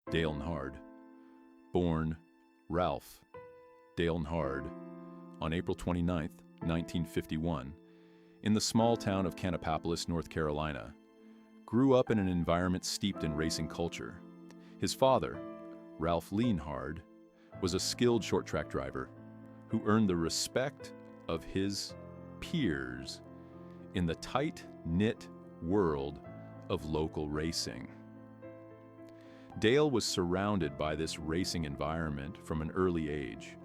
Dale Earnhardt, born Ralph Dale Earnhardt on April 29, 1951, in the small town of Kannapolis, North Carolina, grew up in an environment steeped in racing culture. His father, Ralph Earnhardt, was a skilled short-track driver who earned the respect of his peers in the tight-knit world of local racing. Dale was surrounded by this racing environment from an early age,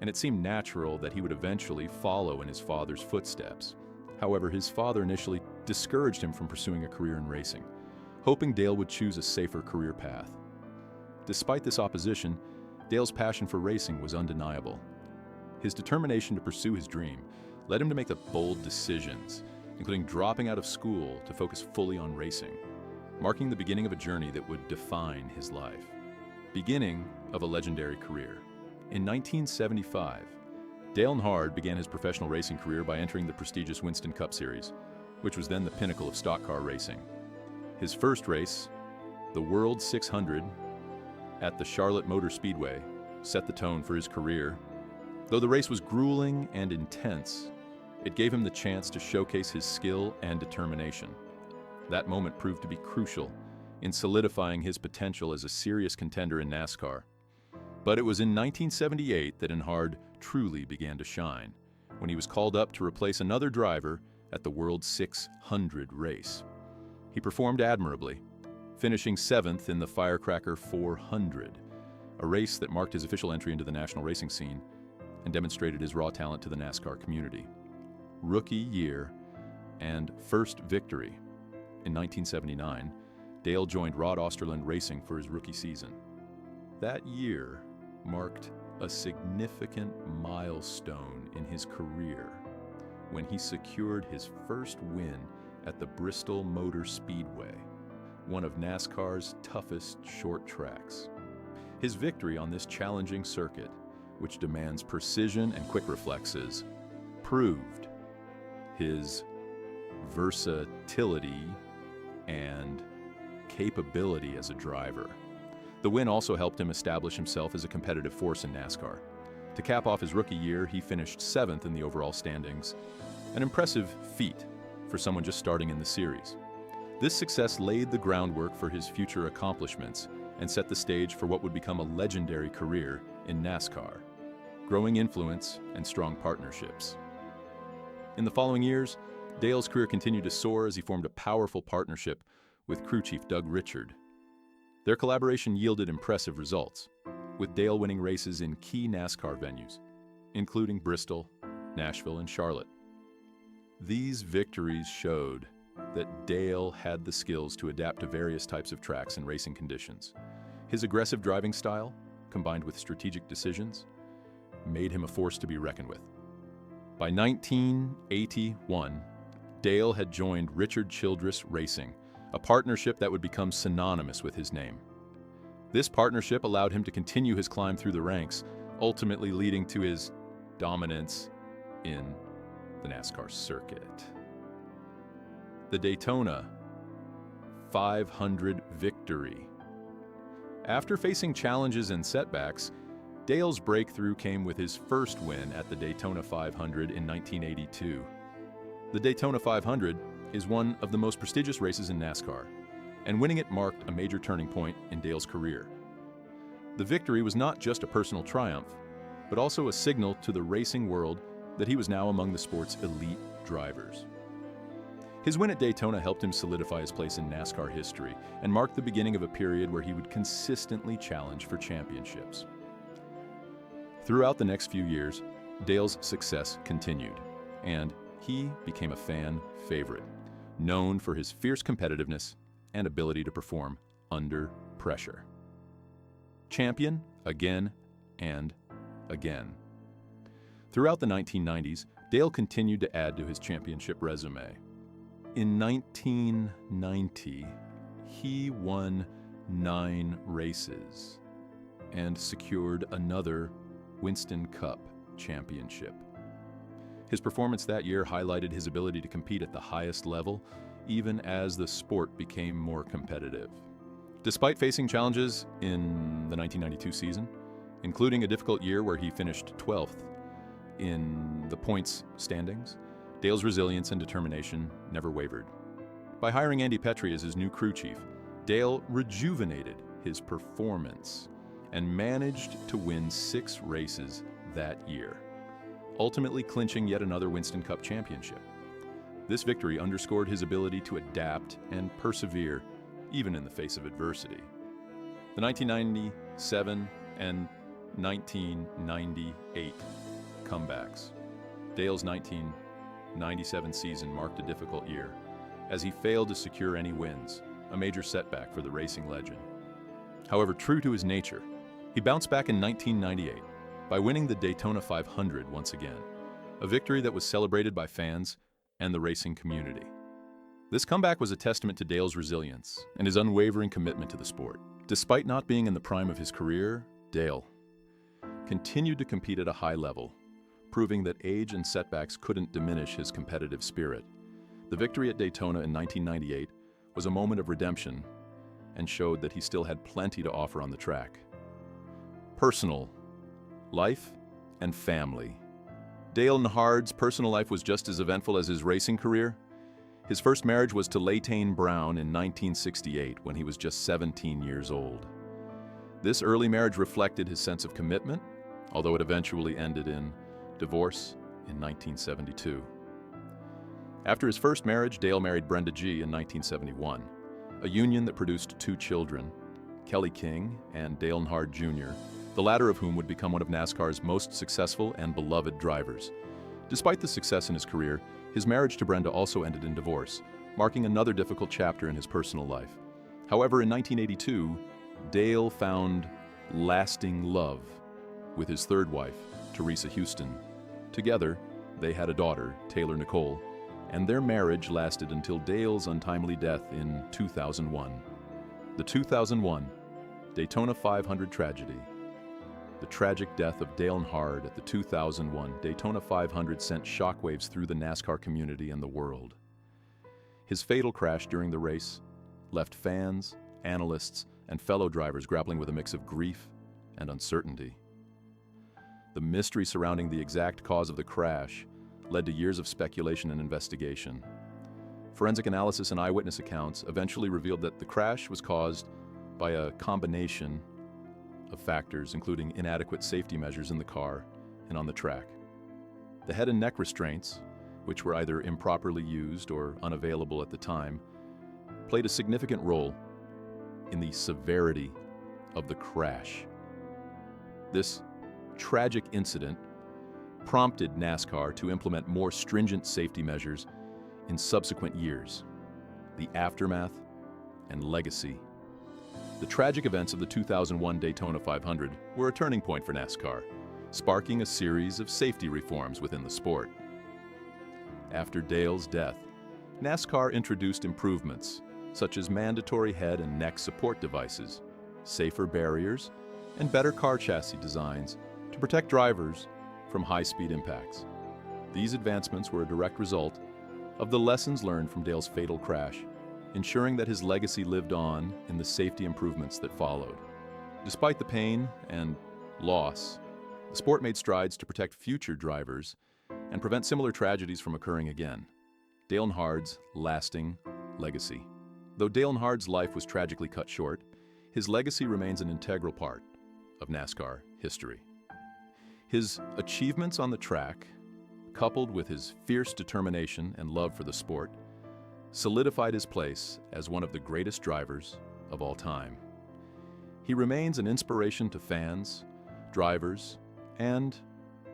and it seemed natural that he would eventually follow in his father's footsteps. However, his father initially discouraged him from pursuing a career in racing, hoping Dale would choose a safer career path. Despite this opposition, Dale's passion for racing was undeniable. His determination to pursue his dream led him to make the bold decisions, including dropping out of school to focus fully on racing, marking the beginning of a journey that would define his life. Beginning of a legendary career. In 1975, Dale Earnhardt began his professional racing career by entering the prestigious Winston Cup Series, which was then the pinnacle of stock car racing. His first race, the World 600 at the Charlotte Motor Speedway, set the tone for his career. Though the race was grueling and intense, it gave him the chance to showcase his skill and determination. That moment proved to be crucial in solidifying his potential as a serious contender in NASCAR. But it was in 1978 that Earnhardt truly began to shine, when he was called up to replace another driver at the World 600 race. He performed admirably, finishing 7th in the Firecracker 400, a race that marked his official entry into the national racing scene and demonstrated his raw talent to the NASCAR community. Rookie year and first victory. In 1979, Dale joined Rod Osterlund Racing for his rookie season. That year marked a significant milestone in his career when he secured his first win at the Bristol Motor Speedway, one of NASCAR's toughest short tracks. His victory on this challenging circuit, which demands precision and quick reflexes, proved his versatility and capability as a driver. The win also helped him establish himself as a competitive force in NASCAR. To cap off his rookie year, he finished 7th in the overall standings, an impressive feat for someone just starting in the series. This success laid the groundwork for his future accomplishments and set the stage for what would become a legendary career in NASCAR, growing influence and strong partnerships. In the following years, Dale's career continued to soar as he formed a powerful partnership with crew chief Doug Richard. Their collaboration yielded impressive results, with Dale winning races in key NASCAR venues, including Bristol, Nashville, and Charlotte. These victories showed that Dale had the skills to adapt to various types of tracks and racing conditions. His aggressive driving style, combined with strategic decisions, made him a force to be reckoned with. By 1981, Dale had joined Richard Childress Racing, a partnership that would become synonymous with his name. This partnership allowed him to continue his climb through the ranks, ultimately leading to his dominance in the NASCAR circuit. The Daytona 500 victory. After facing challenges and setbacks, Dale's breakthrough came with his first win at the Daytona 500 in 1982. The Daytona 500 is one of the most prestigious races in NASCAR, and winning it marked a major turning point in Dale's career. The victory was not just a personal triumph, but also a signal to the racing world that he was now among the sport's elite drivers. His win at Daytona helped him solidify his place in NASCAR history and marked the beginning of a period where he would consistently challenge for championships. Throughout the next few years, Dale's success continued, and he became a fan favorite, known for his fierce competitiveness and ability to perform under pressure. Champion again and again. Throughout the 1990s, Dale continued to add to his championship resume. In 1990, he won 9 races and secured another Winston Cup championship. His performance that year highlighted his ability to compete at the highest level, even as the sport became more competitive. Despite facing challenges in the 1992 season, including a difficult year where he finished 12th in the points standings, Dale's resilience and determination never wavered. By hiring Andy Petrie as his new crew chief, Dale rejuvenated his performance and managed to win 6 races that year, ultimately clinching yet another Winston Cup championship. This victory underscored his ability to adapt and persevere even in the face of adversity. The 1997 and 1998 comebacks. Dale's 1997 season marked a difficult year, as he failed to secure any wins, a major setback for the racing legend. However, true to his nature, he bounced back in 1998 by winning the Daytona 500 once again, a victory that was celebrated by fans and the racing community. This comeback was a testament to Dale's resilience and his unwavering commitment to the sport. Despite not being in the prime of his career, Dale continued to compete at a high level, proving that age and setbacks couldn't diminish his competitive spirit. The victory at Daytona in 1998 was a moment of redemption and showed that he still had plenty to offer on the track. Personal life and family. Dale Earnhardt's personal life was just as eventful as his racing career. His first marriage was to Laytane Brown in 1968 when he was just 17 years old. This early marriage reflected his sense of commitment, although it eventually ended in divorce in 1972. After his first marriage, Dale married Brenda G. in 1971, a union that produced 2 children, Kelly King and Dale Earnhardt Jr., the latter of whom would become one of NASCAR's most successful and beloved drivers. Despite the success in his career, his marriage to Brenda also ended in divorce, marking another difficult chapter in his personal life. However, in 1982, Dale found lasting love with his third wife, Teresa Houston. Together, they had a daughter, Taylor Nicole, and their marriage lasted until Dale's untimely death in 2001. The 2001 Daytona 500 tragedy. The tragic death of Dale Earnhardt at the 2001 Daytona 500 sent shockwaves through the NASCAR community and the world. His fatal crash during the race left fans, analysts, and fellow drivers grappling with a mix of grief and uncertainty. The mystery surrounding the exact cause of the crash led to years of speculation and investigation. Forensic analysis and eyewitness accounts eventually revealed that the crash was caused by a combination of factors, including inadequate safety measures in the car and on the track. The head and neck restraints, which were either improperly used or unavailable at the time, played a significant role in the severity of the crash. This tragic incident prompted NASCAR to implement more stringent safety measures in subsequent years. The aftermath and legacy. The tragic events of the 2001 Daytona 500 were a turning point for NASCAR, sparking a series of safety reforms within the sport. After Dale's death, NASCAR introduced improvements such as mandatory head and neck support devices, safer barriers, and better car chassis designs to protect drivers from high-speed impacts. These advancements were a direct result of the lessons learned from Dale's fatal crash, ensuring that his legacy lived on in the safety improvements that followed. Despite the pain and loss, the sport made strides to protect future drivers and prevent similar tragedies from occurring again. Dale Earnhardt's lasting legacy. Though Dale Earnhardt's life was tragically cut short, his legacy remains an integral part of NASCAR history. His achievements on the track, coupled with his fierce determination and love for the sport, solidified his place as one of the greatest drivers of all time. He remains an inspiration to fans, drivers, and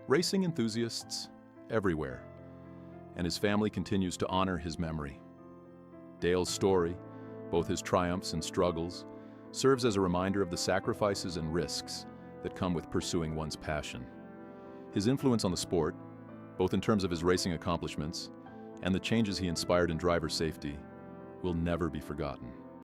racing enthusiasts everywhere, and his family continues to honor his memory. Dale's story, both his triumphs and struggles, serves as a reminder of the sacrifices and risks that come with pursuing one's passion. His influence on the sport, both in terms of his racing accomplishments and the changes he inspired in driver safety, will never be forgotten.